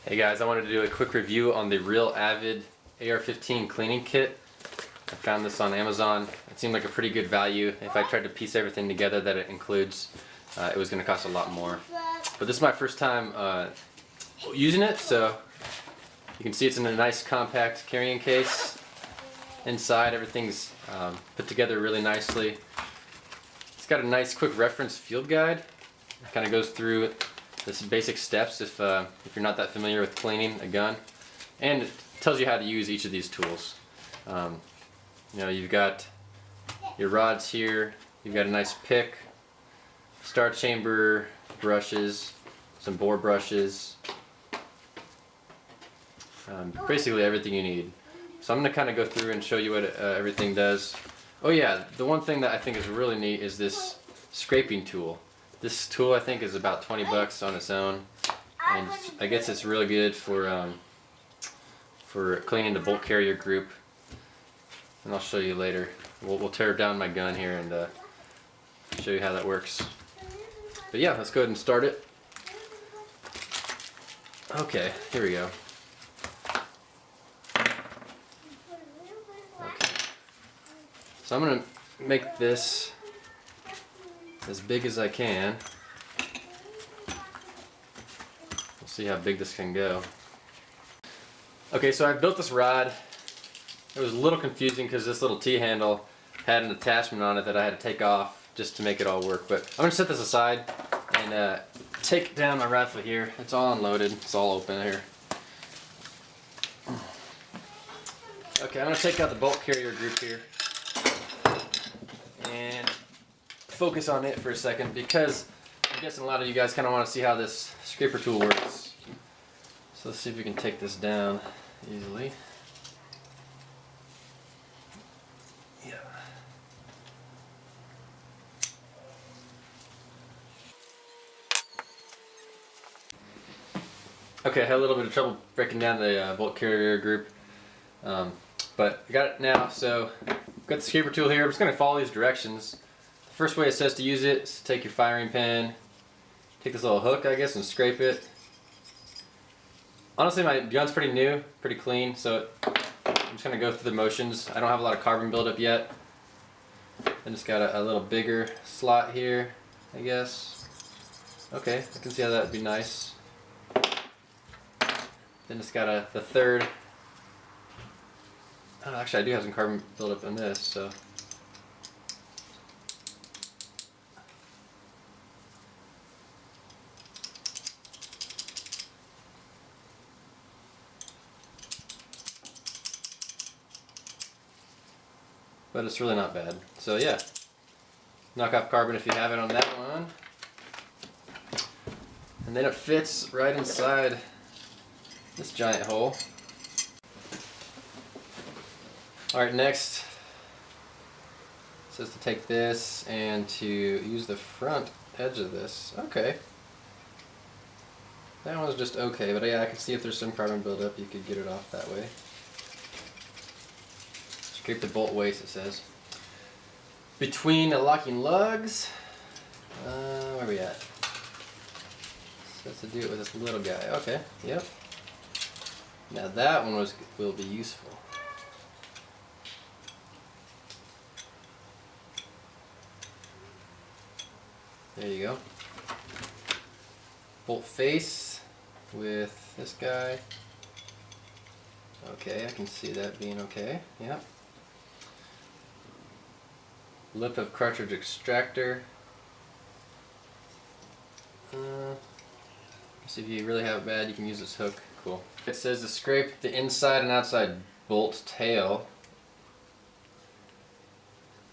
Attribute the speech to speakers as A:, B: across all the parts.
A: Hey guys, I wanted to do a quick review on the real Avid AR15 cleaning kit. I found this on Amazon. It seemed like a pretty good value. If I tried to piece everything together that it includes, it was going to cost a lot more. But this is my first time using it, so you can see it's in a nice compact carrying case. Inside, everything's put together really nicely. It's got a nice quick reference field guide. It kind of goes through the basic steps if you're not that familiar with cleaning a gun, and it tells you how to use each of these tools. You know, you've got your rods here, you've got a nice pick, star chamber brushes, some bore brushes, basically everything you need. So I'm going to kind of go through and show you what everything does. Oh yeah, the one thing that I think is really neat is this scraping tool. This tool I think is about 20 bucks on its own, and I guess it's really good for cleaning the bolt carrier group, and I'll show you later. We'll tear down my gun here and show you how that works. But yeah, let's go ahead and start it. Okay, here we go. Okay. So I'm going to make this as big as I can. We'll see how big this can go. Okay, so I built this rod. It was a little confusing because this little T-handle had an attachment on it that I had to take off just to make it all work. But I'm going to set this aside and take down my rifle here. It's all unloaded. It's all open here. Okay, I'm going to take out the bolt carrier group here and focus on it for a second, because I'm guessing a lot of you guys kind of want to see how this scraper tool works. So let's see if we can take this down easily. Yeah. Okay, I had a little bit of trouble breaking down the bolt carrier group, but I got it now. So I've got the scraper tool here. I'm just going to follow these directions. First way it says to use it is to take your firing pin, take this little hook I guess, and scrape it. Honestly, my gun's pretty new, pretty clean, so I'm just going to go through the motions. I don't have a lot of carbon buildup yet. Then it's got a little bigger slot here, I guess. Okay, I can see how that would be nice. Then it's got the third. Oh, actually, I do have some carbon buildup in this, so. But it's really not bad. So yeah, knock off carbon if you have it on that one. And then it fits right inside this giant hole. Alright, next it says to take this and to use the front edge of this. Okay. That one's just okay, but yeah, I can see if there's some carbon buildup, you could get it off that way. Scrape the bolt waste, it says. Between the locking lugs, where are we at? It says to do it with this little guy. Okay, yep. Now that one will be useful. There you go. Bolt face with this guy. Okay, I can see that being okay. Yep. Lip of cartridge extractor. See if you really have it bad, you can use this hook. Cool. It says to scrape the inside and outside bolt tail.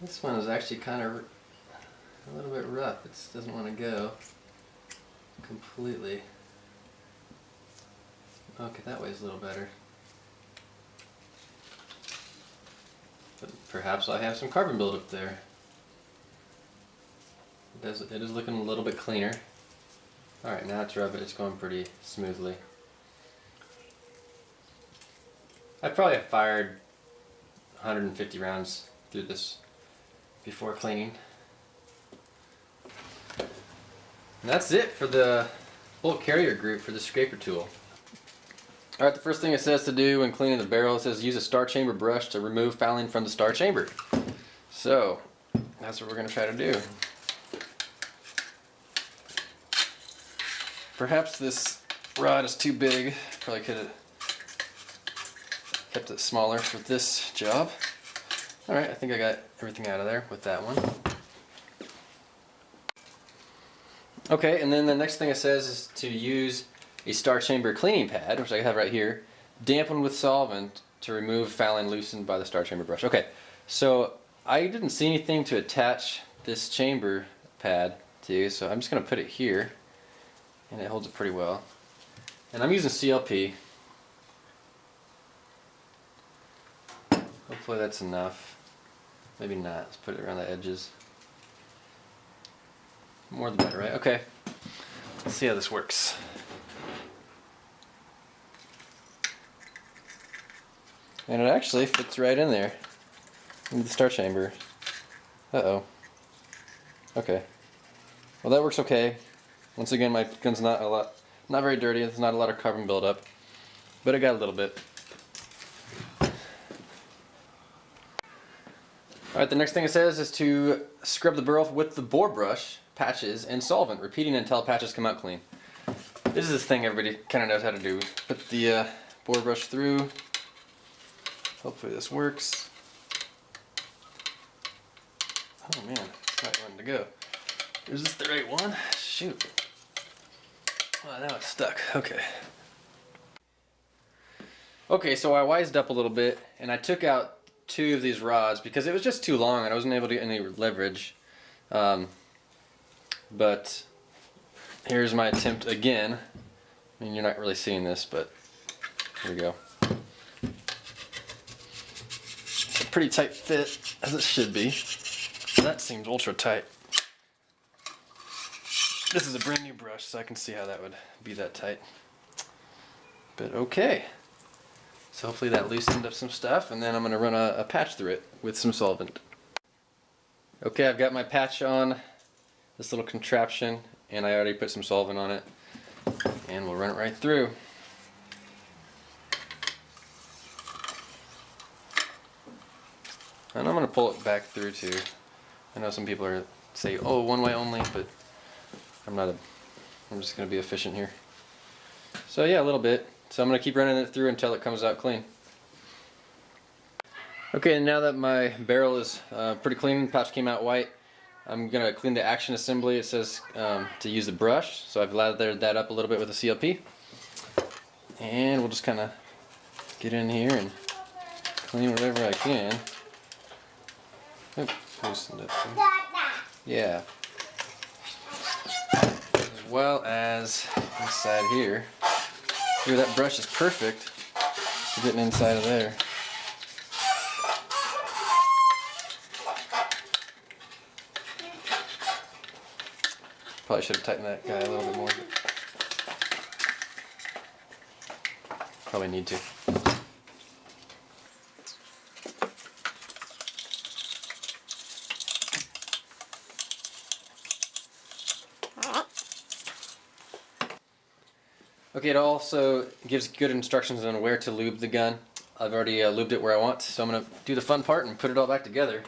A: This one is actually kind of a little bit rough. It just doesn't want to go completely. Okay, that way's a little better. But perhaps I have some carbon buildup there. It is looking a little bit cleaner. Alright, now it's rubbing. It's going pretty smoothly. I probably have fired 150 rounds through this before cleaning. And that's it for the bolt carrier group for the scraper tool. Alright, the first thing it says to do when cleaning the barrel, it says use a star chamber brush to remove fouling from the star chamber. So, that's what we're going to try to do. Perhaps this rod is too big. Probably could have kept it smaller for this job. Alright, I think I got everything out of there with that one. Okay, and then the next thing it says is to use a star chamber cleaning pad, which I have right here, dampened with solvent to remove fouling loosened by the star chamber brush. Okay, so I didn't see anything to attach this chamber pad to, so I'm just going to put it here, and it holds it pretty well. And I'm using CLP. Hopefully that's enough. Maybe not. Let's put it around the edges. More the better, right? Okay. Let's see how this works. And it actually fits right in there, in the star chamber. Uh-oh. Okay. Well, that works okay. Once again, my gun's not very dirty. There's not a lot of carbon buildup, but it got a little bit. Alright, the next thing it says is to scrub the barrel with the bore brush, patches, and solvent, repeating until patches come out clean. This is this thing everybody kind of knows how to do. Put the bore brush through. Hopefully this works. Oh man, it's not wanting to go. Is this the right one? Shoot. Well, now it's stuck. Okay. Okay, so I wised up a little bit, and I took out 2 of these rods because it was just too long and I wasn't able to get any leverage. But here's my attempt again. I mean, you're not really seeing this, but here we go. It's a pretty tight fit, as it should be. That seems ultra tight. This is a brand new brush, so I can see how that would be that tight. But okay. So hopefully that loosened up some stuff, and then I'm going to run a patch through it with some solvent. Okay, I've got my patch on this little contraption, and I already put some solvent on it, and we'll run it right through. And I'm going to pull it back through too. I know some people say, oh, one way only, but I'm just going to be efficient here. So yeah, a little bit. So I'm going to keep running it through until it comes out clean. Okay, and now that my barrel is pretty clean, the patch came out white, I'm going to clean the action assembly. It says to use the brush, so I've lathered that up a little bit with a CLP. And we'll just kind of get in here and clean whatever I can. Oop, loosened up some. Yeah. As well as inside here. Here, that brush is perfect for getting inside of there. Probably should have tightened that guy a little bit more. Probably need to. Okay, it also gives good instructions on where to lube the gun. I've already lubed it where I want, so I'm going to do the fun part and put it all back together.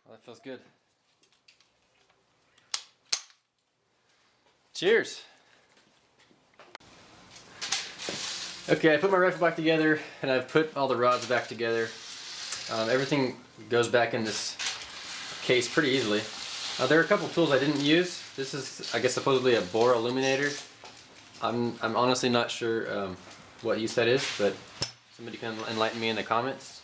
A: Well, that feels good. Cheers! Okay, I put my rifle back together and I've put all the rods back together. Everything goes back in this case pretty easily. There are a couple tools I didn't use. This is, I guess, supposedly a bore illuminator. I'm honestly not sure what use that is, but somebody can enlighten me in the comments.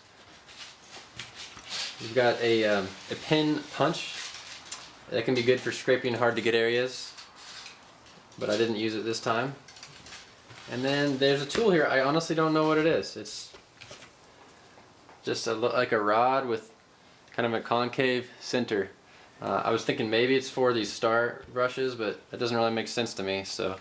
A: We've got a pin punch. That can be good for scraping hard to get areas, but I didn't use it this time. And then there's a tool here. I honestly don't know what it is. It's just like a rod with kind of a concave center. I was thinking maybe it's for these star brushes, but that doesn't really make sense to me. So